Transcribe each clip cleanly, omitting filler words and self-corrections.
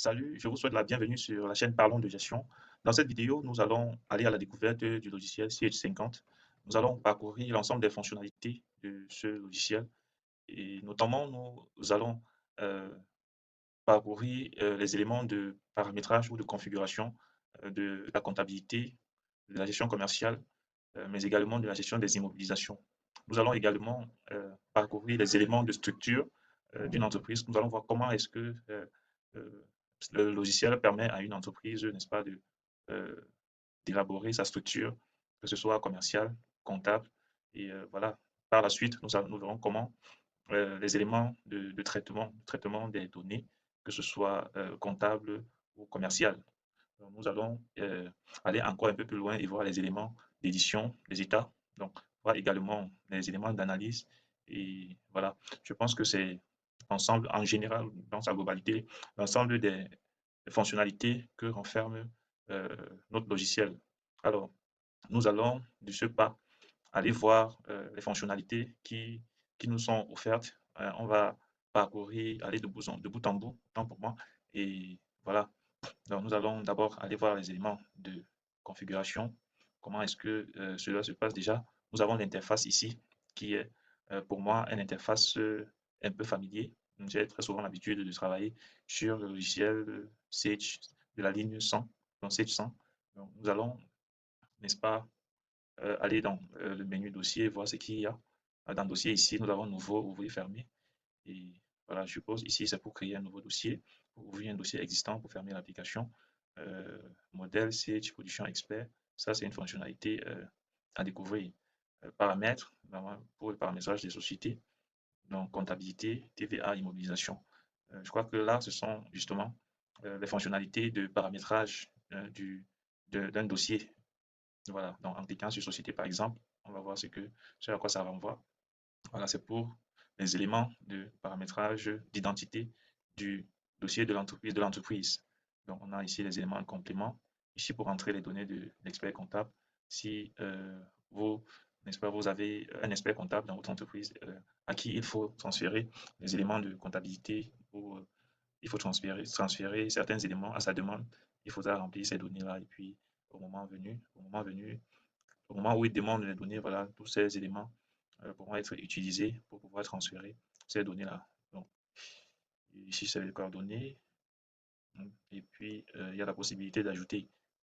Salut, je vous souhaite la bienvenue sur la chaîne Parlons de gestion. Dans cette vidéo, nous allons aller à la découverte du logiciel CH50. Nous allons parcourir l'ensemble des fonctionnalités de ce logiciel et notamment nous allons euh, parcourir les éléments de paramétrage ou de configuration de la comptabilité, de la gestion commerciale, mais également de la gestion des immobilisations. Nous allons également parcourir les éléments de structure d'une entreprise. Nous allons voir comment est-ce que euh, le logiciel permet à une entreprise, n'est-ce pas, euh, d'élaborer sa structure, que ce soit commerciale, comptable, et voilà. Par la suite, nous verrons comment les éléments de traitement des données, que ce soit comptable ou commercial. Donc, nous allons aller encore un peu plus loin et voir les éléments d'édition des états. Donc, voir également les éléments d'analyse. Et voilà, je pense que c'est l'ensemble, en général, dans sa globalité, l'ensemble des fonctionnalités que renferme euh, notre logiciel. Alors, nous allons de ce pas aller voir les fonctionnalités qui nous sont offertes. On va parcourir, aller de bout en bout, tant pour moi. Et voilà, donc, nous allons d'abord aller voir les éléments de configuration. Comment est-ce que cela se passe déjà? Nous avons l'interface ici qui est pour moi une interface un peu familier. J'ai très souvent l'habitude de travailler sur le logiciel Sage de la ligne 100, donc Sage 100. Donc, nous allons, n'est-ce pas, aller dans le menu dossier, voir ce qu'il y a. Dans le dossier ici, nous avons nouveau, ouvrir, fermer. Et voilà, je suppose ici, c'est pour créer un nouveau dossier, pour ouvrir un dossier existant, pour fermer l'application. Euh, Modèle CH Production Expert, ça c'est une fonctionnalité à découvrir. Paramètres, pour le paramétrage des sociétés, donc comptabilité, TVA, immobilisation. Je crois que là, ce sont justement les fonctionnalités de paramétrage d'un dossier. Voilà, donc en cliquant sur société par exemple, on va voir ce à quoi ça renvoie. Voilà, c'est pour les éléments de paramétrage d'identité du dossier de l'entreprise. Donc, on a ici les éléments de complément. Ici, pour entrer les données de l'expert comptable, si vous, n'est-ce pas, vous avez un expert comptable dans votre entreprise à qui il faut transférer les éléments de comptabilité ou il faut transférer certains éléments à sa demande, il faudra remplir ces données-là et puis au moment où il demande les données, voilà, tous ces éléments pourront être utilisés pour pouvoir transférer ces données-là. Donc, ici, c'est les coordonnées. Et puis, il y a la possibilité d'ajouter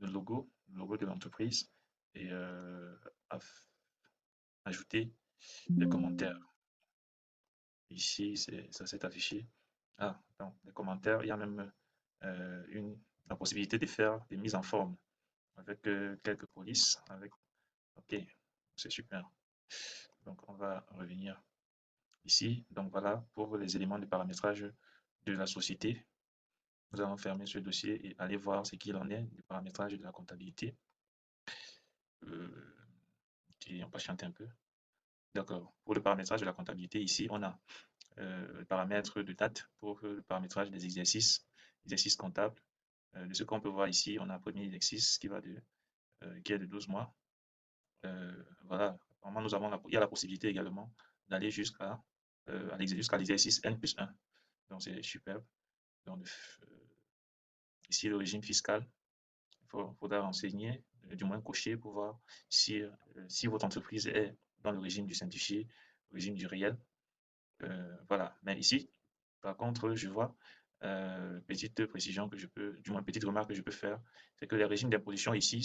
le logo de l'entreprise et ajouter des commentaires. Ici, ça s'est affiché. Ah, donc, les commentaires, il y a même la possibilité de faire des mises en forme avec quelques polices. Ok, c'est super. Donc, on va revenir ici. Donc, voilà pour les éléments de paramétrage de la société. Nous allons fermer ce dossier et aller voir ce qu'il en est du paramétrage de la comptabilité. Et on patiente un peu. D'accord. Pour le paramétrage de la comptabilité, ici, on a le paramètre de date pour le paramétrage des exercices comptables. De ce qu'on peut voir ici, on a un premier exercice qui est de 12 mois. Voilà. Normalement, il y a la possibilité également d'aller jusqu'à l'exercice N+1. Donc, c'est superbe. Donc, ici, le régime fiscal, faudra renseigner, du moins cocher pour voir si votre entreprise est dans le régime du simplifié, le régime du réel. Voilà. Mais ici, par contre, je vois, petite précision que je peux, du moins petite remarque que je peux faire, c'est que les régimes d'imposition ici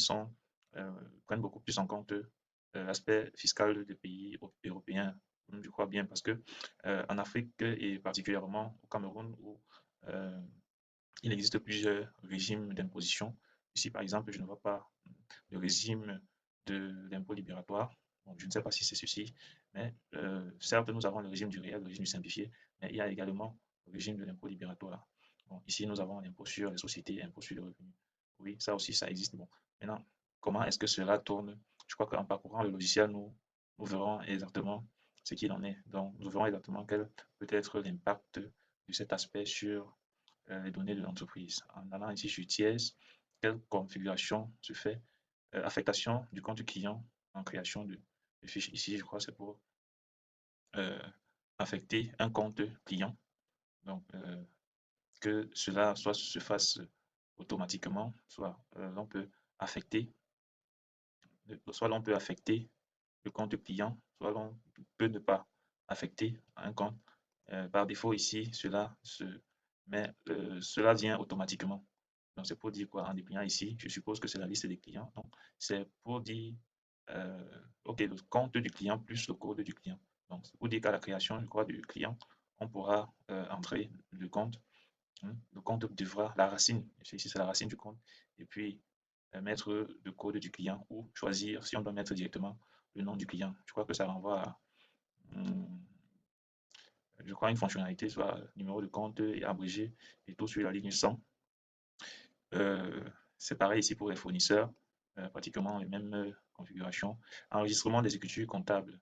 prennent beaucoup plus en compte l'aspect fiscal des pays européens, je crois bien, parce que en Afrique et particulièrement au Cameroun, où euh, il existe plusieurs régimes d'imposition. Ici, par exemple, je ne vois pas le régime de l'impôt libératoire. Bon, je ne sais pas si c'est ceci, mais certes, nous avons le régime du réel, le régime du simplifié, mais il y a également le régime de l'impôt libératoire. Bon, ici, nous avons l'impôt sur les sociétés, l'impôt sur le revenu. Oui, ça aussi, ça existe. Bon, maintenant, comment est-ce que cela tourne? Je crois qu'en parcourant le logiciel, nous verrons exactement ce qu'il en est. Donc, nous verrons exactement quel peut être l'impact de cet aspect sur les données de l'entreprise. En allant ici sur tiers, quelle configuration se fait? Affectation du compte client en création de fiche. Ici, je crois que c'est pour euh, affecter un compte client. Donc, que cela soit se fasse automatiquement, soit l'on peut affecter, soit l'on peut affecter le compte client, soit l'on peut ne pas affecter un compte. Par défaut ici, cela vient automatiquement. Donc c'est pour dire quoi? En dépliant ici, je suppose que c'est la liste des clients. Donc c'est pour dire OK, le compte du client plus le code du client. Donc c'est pour dire qu'à la création, je crois, du client, on pourra entrer le compte. Le compte devra, la racine, ici c'est la racine du compte, et puis mettre le code du client ou choisir si on doit mettre directement le nom du client. Je crois que ça renvoie à, hum, je crois, une fonctionnalité, soit numéro de compte et abrégé, et tout sur la ligne 100. Euh, c'est pareil ici pour les fournisseurs, pratiquement les mêmes configurations. Enregistrement des écritures comptables.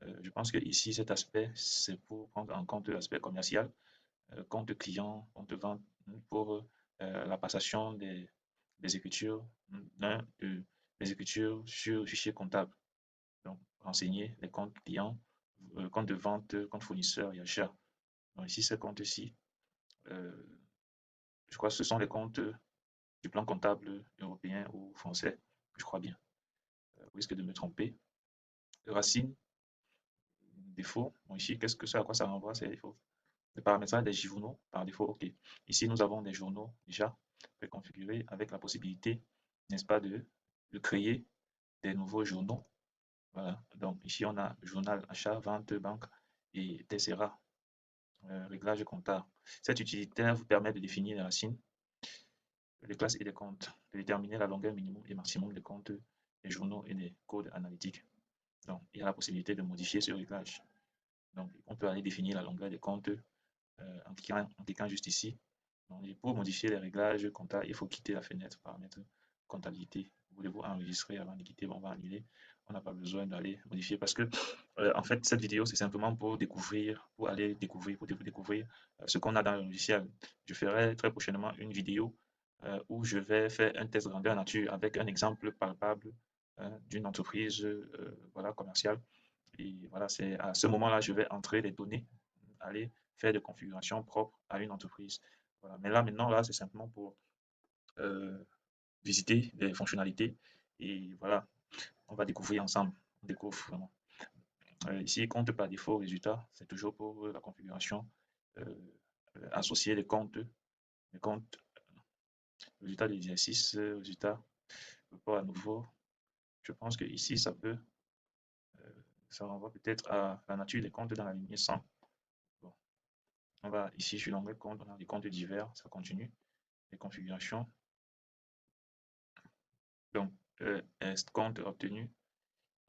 Je pense que ici, cet aspect, c'est pour prendre en compte l'aspect commercial, compte client, compte vente, pour la passation des écritures, des écritures sur fichier comptable. Donc, renseigner les comptes clients, compte de vente, compte fournisseur et achat. Donc, ici, ces comptes-ci, euh, je crois que ce sont les comptes du plan comptable européen ou français, je crois bien. Au risque de me tromper. Racine, défaut. Bon, ici, qu'est-ce que ça, à quoi ça renvoie? C'est défaut. Le paramétrage des journaux, par défaut, OK. Ici, nous avons des journaux déjà préconfigurés avec la possibilité, n'est-ce pas, de créer des nouveaux journaux. Voilà. Donc, ici, on a journal, achat, vente, banque et TCRA, réglage comptable. Cet utilitaire vous permet de définir les racines, les classes et les comptes, de déterminer la longueur minimum et maximum des comptes, des journaux et des codes analytiques. Donc, il y a la possibilité de modifier ce réglage. Donc, on peut aller définir la longueur des comptes en cliquant juste ici. Donc, pour modifier les réglages comptables, il faut quitter la fenêtre paramètres comptabilité. Voulez-vous enregistrer avant de quitter? Bon, on va annuler. On n'a pas besoin d'aller modifier parce que, en fait, cette vidéo, c'est simplement pour découvrir, pour découvrir ce qu'on a dans le logiciel. Je ferai très prochainement une vidéo où je vais faire un test grandeur nature avec un exemple palpable d'une entreprise voilà, commerciale. Et voilà, c'est à ce moment-là, je vais entrer les données, aller faire des configurations propres à une entreprise. Voilà. Mais là, maintenant, là, c'est simplement pour euh, visiter les fonctionnalités. Et voilà, on va découvrir ensemble. On découvre vraiment. Ici, compte par défaut, résultat, c'est toujours pour la configuration. Euh, associer les comptes, résultat de l'exercice, résultat, report à nouveau. Je pense que ici, ça renvoie peut-être à la nature des comptes dans la ligne 100. Bon. On va ici sur l'onglet compte, on a les comptes divers, ça continue. Les configurations. Donc, compte obtenu.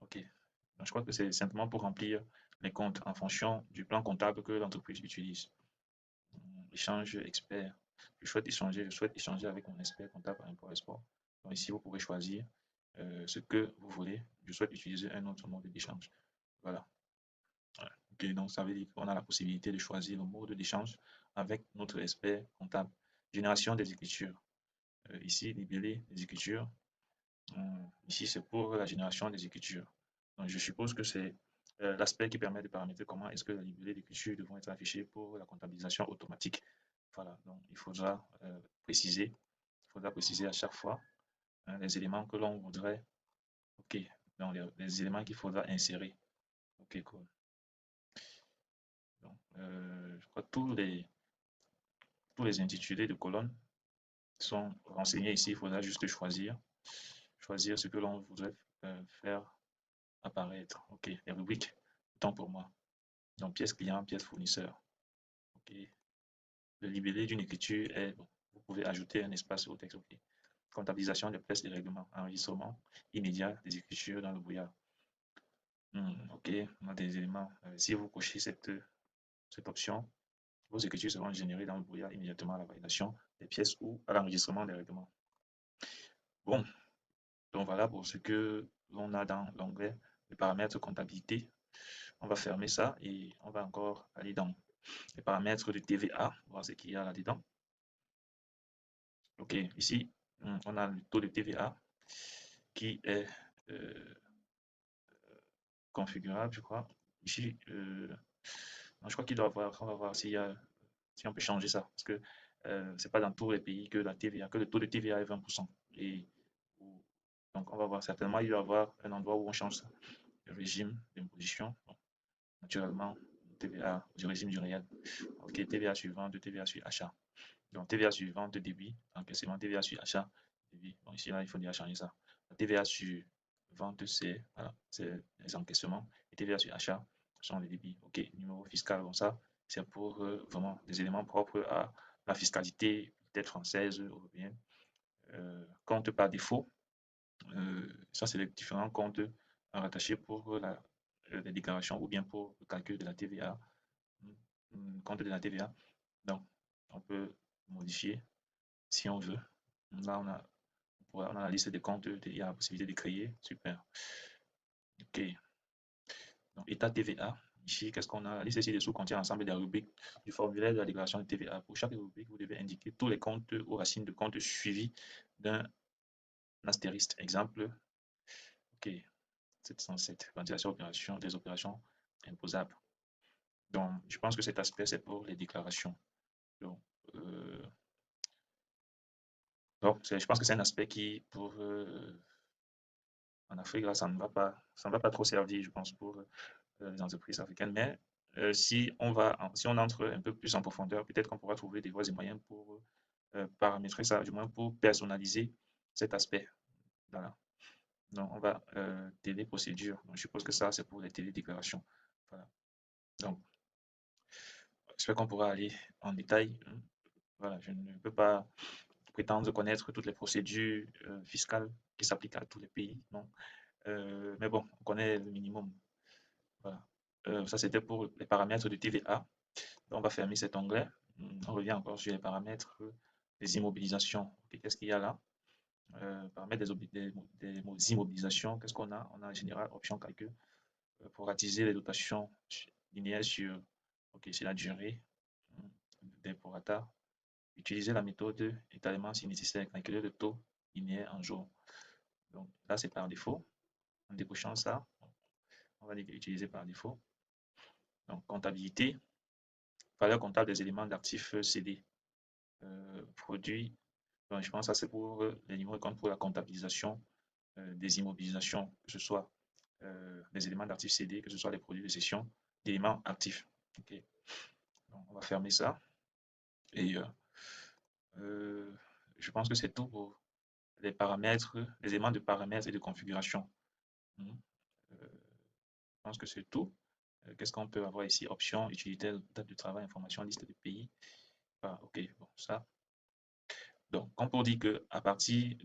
OK. Donc, je crois que c'est simplement pour remplir les comptes en fonction du plan comptable que l'entreprise utilise. Échange expert. Je souhaite échanger avec mon expert comptable par import-export. Donc, ici, vous pouvez choisir ce que vous voulez. Je souhaite utiliser un autre mode d'échange. Voilà. OK, donc ça veut dire qu'on a la possibilité de choisir le mode d'échange avec notre expert comptable. Génération des écritures. Ici, librairie des écritures. Ici, c'est pour la génération des écritures. Donc, je suppose que c'est l'aspect qui permet de paramétrer comment est-ce que les librairies d'écriture devront être affichées pour la comptabilisation automatique. Voilà, donc il faudra préciser à chaque fois les éléments que l'on voudrait. OK, donc les éléments qu'il faudra insérer. OK, cool. Donc, je crois que tous les intitulés de colonnes sont renseignés ici. Il faudra juste choisir ce que l'on voudrait faire apparaître. OK, les rubriques, autant pour moi. Donc, pièce client, pièce fournisseur. OK. Le libellé d'une écriture est, bon, vous pouvez ajouter un espace au texte. OK. Comptabilisation des pièces et règlements. Enregistrement immédiat des écritures dans le brouillard. OK, on a des éléments. Si vous cochez cette option, vos écritures seront générées dans le brouillard immédiatement à la validation des pièces ou à l'enregistrement des règlements. Bon, donc voilà pour ce que l'on a dans l'onglet de paramètres comptabilité. On va fermer ça et on va encore aller dans les paramètres de TVA, voir ce qu'il y a là-dedans. OK, ici, on a le taux de TVA qui est configurable, je crois. Ici, je crois qu'il doit avoir, on va voir si on peut changer ça. Parce que C'est pas dans tous les pays que la TVA, que le taux de TVA est 20%. Et donc, on va voir certainement, il va y avoir un endroit où on change ça. Le régime d'imposition, bon, naturellement, TVA du régime du réel. Ok, TVA suivante, TVA sur achat. Donc, TVA suivante, débit, encaissement, TVA sur achat, débit. Bon, ici, là, il faut déjà changer ça. La TVA sur vente, c'est voilà, les encaissements. Et TVA sur achat sont les débits. Ok, numéro fiscal, bon, ça, c'est pour vraiment des éléments propres à la fiscalité, peut-être française, européenne. Compte par défaut, ça, c'est les différents comptes rattachés pour les déclarations ou bien pour le calcul de la TVA, compte de la TVA. Donc, on peut modifier si on veut. Là, on a la liste des comptes, il y a la possibilité de créer. Super. OK. Donc, état TVA. Ici, qu'est-ce qu'on a? La liste ci-dessous contient l'ensemble des rubriques du formulaire de la déclaration de TVA. Pour chaque rubrique, vous devez indiquer tous les comptes ou racines de comptes suivis d'un astérisque. Exemple, OK, 707, ventilation opération, des opérations imposables. Donc, je pense que cet aspect, c'est pour les déclarations. Donc, euh, je pense que c'est un aspect qui, pour en Afrique, là, ça ne va pas trop servir, je pense, pour les entreprises africaines. Mais si on entre un peu plus en profondeur, peut-être qu'on pourra trouver des voies et moyens pour paramétrer ça, du moins pour personnaliser cet aspect. Voilà. Donc, on va téléprocédure. Donc, je suppose que ça, c'est pour les télédéclarations. Voilà. Donc, j'espère qu'on pourra aller en détail. Voilà, je ne peux pas prétendre connaître toutes les procédures fiscales qui s'appliquent à tous les pays, non. Mais bon, on connaît le minimum. Voilà. Ça, c'était pour les paramètres de TVA. On va fermer cet onglet. On revient encore sur les paramètres des immobilisations. Okay, qu'est-ce qu'il y a là? Paramètres des immobilisations. Qu'est-ce qu'on a? On a en général option calcul pour attiser les dotations linéaires sur, sur la durée des prorata. Utiliser la méthode étalement si nécessaire, calculer le taux linéaire en jour. Donc là, c'est par défaut. En décochant ça, on va dire utiliser par défaut. Donc comptabilité, valeur comptable des éléments d'actifs cédés. Produits, donc, je pense que ça c'est pour les niveaux de compte pour la comptabilisation des immobilisations, que ce soit des éléments d'actifs cédés, que ce soit les produits de cession d'éléments actifs. Okay. Donc, on va fermer ça. Et je pense que c'est tout pour les paramètres, les éléments de paramètres et de configuration. Je pense que c'est tout. Qu'est-ce qu'on peut avoir ici? Options, utilitaire, date de travail, information, liste de pays. Ah, ok, bon, ça. Donc, on peut dire que à partir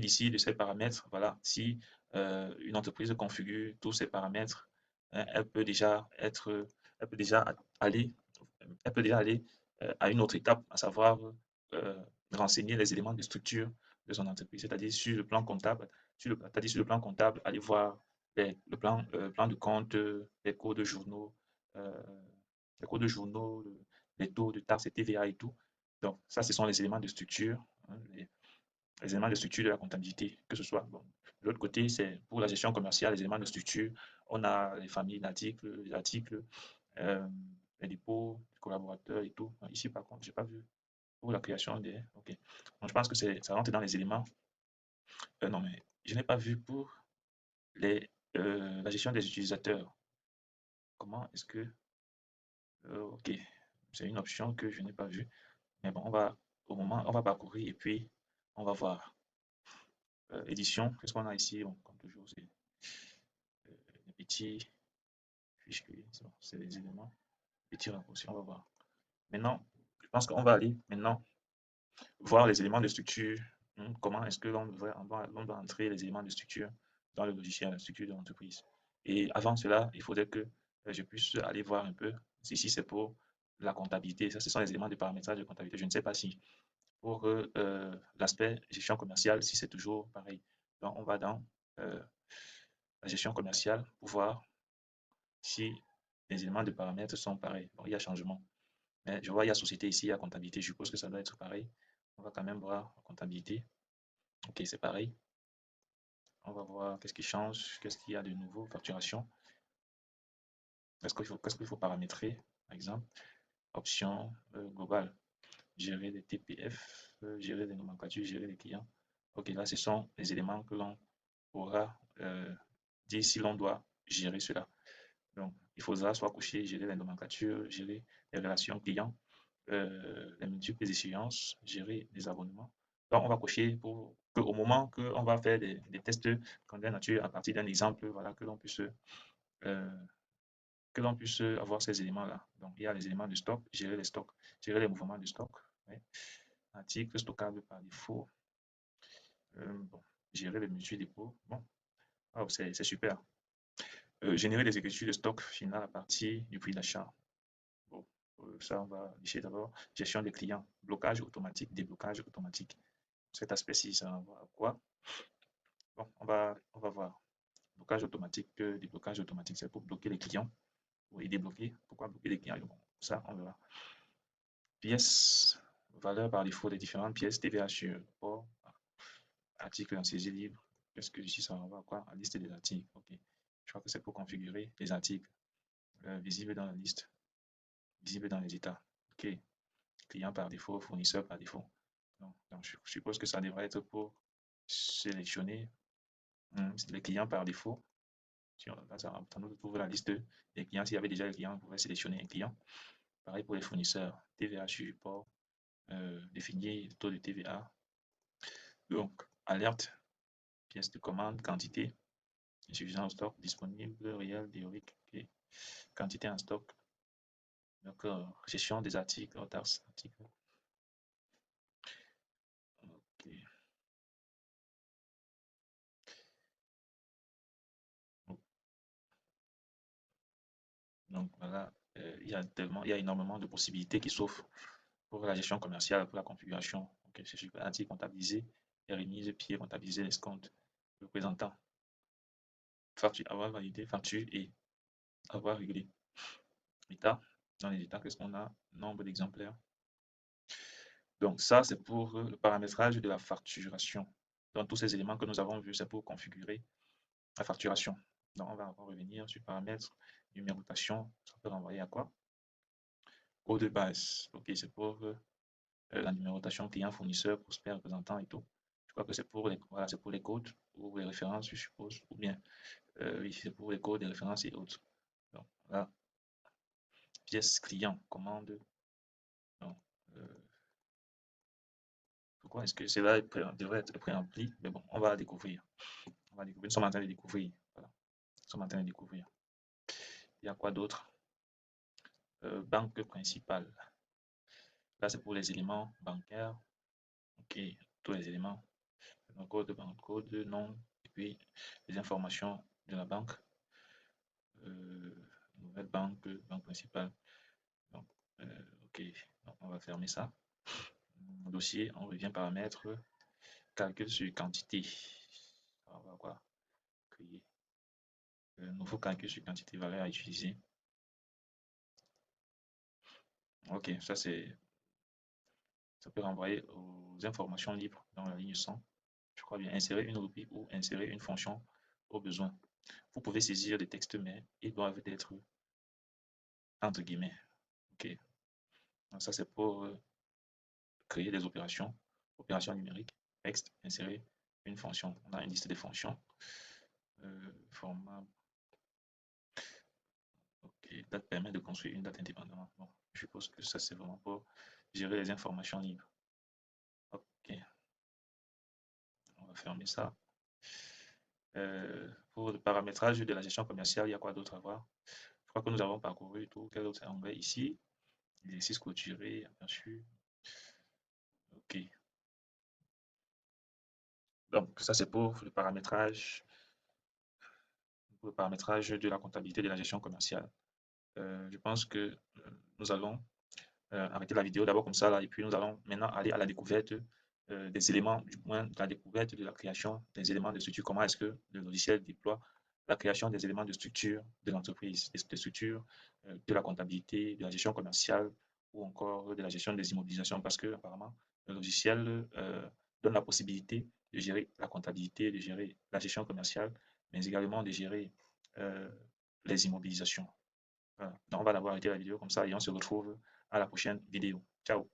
d'ici, de ces paramètres, voilà, si une entreprise configure tous ces paramètres, hein, elle peut déjà aller, à une autre étape, à savoir euh, renseigner les éléments de structure de son entreprise, c'est-à-dire sur le plan comptable, c'est-à-dire sur le plan comptable, aller voir plan de compte, les codes de journaux, euh, les taux de taxes et TVA et tout. Donc, ça, ce sont les éléments de structure, hein, les éléments de structure de la comptabilité, que ce soit. Bon. De l'autre côté, c'est pour la gestion commerciale, les éléments de structure. On a les familles d'articles, euh, les dépôts, les collaborateurs et tout. Ici, par contre, je n'ai pas vu pour la création des. Ok. Donc, je pense que ça rentre dans les éléments. Non, mais je n'ai pas vu pour la gestion des utilisateurs. Comment est-ce que. Ok. C'est une option que je n'ai pas vue. Mais bon, on va parcourir et puis on va voir. Édition, qu'est-ce qu'on a ici? Bon, comme toujours, c'est des petits fichiers, c'est les éléments, petits raccourcis, on va voir. Maintenant, je pense qu'on va aller maintenant voir les éléments de structure. Comment est-ce que on doit entrer les éléments de structure dans le logiciel, la structure de l'entreprise. Et avant cela, il faudrait que je puisse aller voir un peu si c'est pour la comptabilité. Ça, ce sont les éléments de paramétrage de comptabilité. Je ne sais pas si pour l'aspect gestion commerciale, si c'est toujours pareil. Donc, on va dans la gestion commerciale pour voir si les éléments de paramètres sont pareils. Bon, il y a changement. Mais je vois, il y a société ici, il y a comptabilité. Je suppose que ça doit être pareil. On va quand même voir comptabilité. Ok, c'est pareil. On va voir qu'est-ce qui change, qu'est-ce qu'il y a de nouveau, facturation. Qu'est-ce qu'il faut paramétrer, par exemple. Option globale. gérer les TPF, gérer les nomenclatures, gérer les clients. Ok, là, ce sont les éléments que l'on pourra dire si l'on doit gérer cela. Donc, il faudra soit coucher, gérer les nomenclatures, gérer les relations clients, les multiples échéances, gérer les abonnements. Donc, on va cocher pour qu'au moment qu'on va faire des tests grandeur nature à partir d'un exemple, voilà, euh, que l'on puisse avoir ces éléments-là. Donc, il y a les éléments de stock, gérer les stocks, gérer les mouvements de stock, ouais. Article stockable par défaut, bon, gérer les multi-dépôts. Bon, oh, c'est super. Générer des écritures de stock final à partir du prix d'achat. Bon, ça, on va afficher d'abord. Gestion des clients, blocage automatique, déblocage automatique. Cet aspect-ci, ça renvoie à quoi? Bon, on va voir. Blocage automatique, déblocage automatique, c'est pour bloquer les clients. Oui, débloquer. Pourquoi bloquer les clients? Bon, ça, on verra. Pièces, valeur par défaut des différentes pièces, TVA sur port, article en saisie libre. Qu'est-ce que ici, ça renvoie à quoi? À liste des articles. Ok. Je crois que c'est pour configurer les articles visibles dans la liste, visibles dans les états. Ok. Client par défaut, fournisseur par défaut. Donc, je suppose que ça devrait être pour sélectionner les clients par défaut. Là, ça nous trouve la liste des clients. S'il y avait déjà les clients, on pouvait sélectionner un client. Pareil pour les fournisseurs. TVA sur port, définir le taux de TVA. Donc, alerte, pièce de commande, quantité, insuffisant en stock, disponible, réel, théorique, okay. Quantité en stock. Donc, gestion des articles, articles. Okay. Donc, voilà, il y a énormément de possibilités qui s'offrent pour la gestion commerciale, pour la configuration. Okay, c'est super. Article comptabilisé, remise, pied comptabilisé, escompte, représentant, facture, avoir validé, facture et avoir réglé. État, dans les états, qu'est-ce qu'on a? Nombre d'exemplaires. Donc ça, c'est pour le paramétrage de la facturation. Donc tous ces éléments que nous avons vus, c'est pour configurer la facturation. Donc on va encore revenir sur paramètres, numérotation, ça peut renvoyer à quoi? Code de base. Ok, c'est pour la numérotation client, fournisseur, prospect, représentant et tout. Je crois que c'est pour les, voilà, c'est pour les codes ou les références, je suppose, ou bien oui, c'est pour les codes, les références et autres. Donc là, pièce client, commande. Donc, pourquoi est-ce que cela devrait être préempli? Mais bon, on va découvrir. On va découvrir. Nous sommes en train de découvrir. Voilà. Nous sommes en train de découvrir. Il y a quoi d'autre? Banque principale. Là, c'est pour les éléments bancaires. Ok, tous les éléments. Le code de banque, code, nom, et puis les informations de la banque. Nouvelle banque, banque principale. Donc, ok, donc, on va fermer ça. Dossier, on revient paramètres, calcul sur quantité. On va quoi? Créer. Nouveau calcul sur quantité, valeur à utiliser. Ok, ça peut renvoyer aux informations libres dans la ligne 100. Je crois bien insérer une rupie ou insérer une fonction au besoin. Vous pouvez saisir des textes, mais ils doivent être entre guillemets. Ok, donc ça c'est pour créer des opérations, opérations numériques, texte, insérer une fonction. On a une liste de fonctions. Format. Ok, date permet de construire une date indépendamment. Bon, je suppose que ça c'est vraiment pour gérer les informations libres. Ok, on va fermer ça. Pour le paramétrage de la gestion commerciale, il y a quoi d'autre à voir? Je crois que nous avons parcouru tout. Quel autre onglet ici? Exercice clôturé, aperçu. Ok. Donc, ça, c'est pour le paramétrage de la comptabilité de la gestion commerciale. Je pense que nous allons arrêter la vidéo d'abord comme ça, là, et puis nous allons maintenant aller à la découverte des éléments, du moins la découverte de la création des éléments de structure. Comment est-ce que le logiciel déploie la création des éléments de structure de l'entreprise, des structures de la comptabilité, de la gestion commerciale ou encore de la gestion des immobilisations, parce que apparemment le logiciel donne la possibilité de gérer la comptabilité, de gérer la gestion commerciale, mais également de gérer euh, les immobilisations. Voilà. Donc, on va d'abord arrêter la vidéo comme ça et on se retrouve à la prochaine vidéo. Ciao!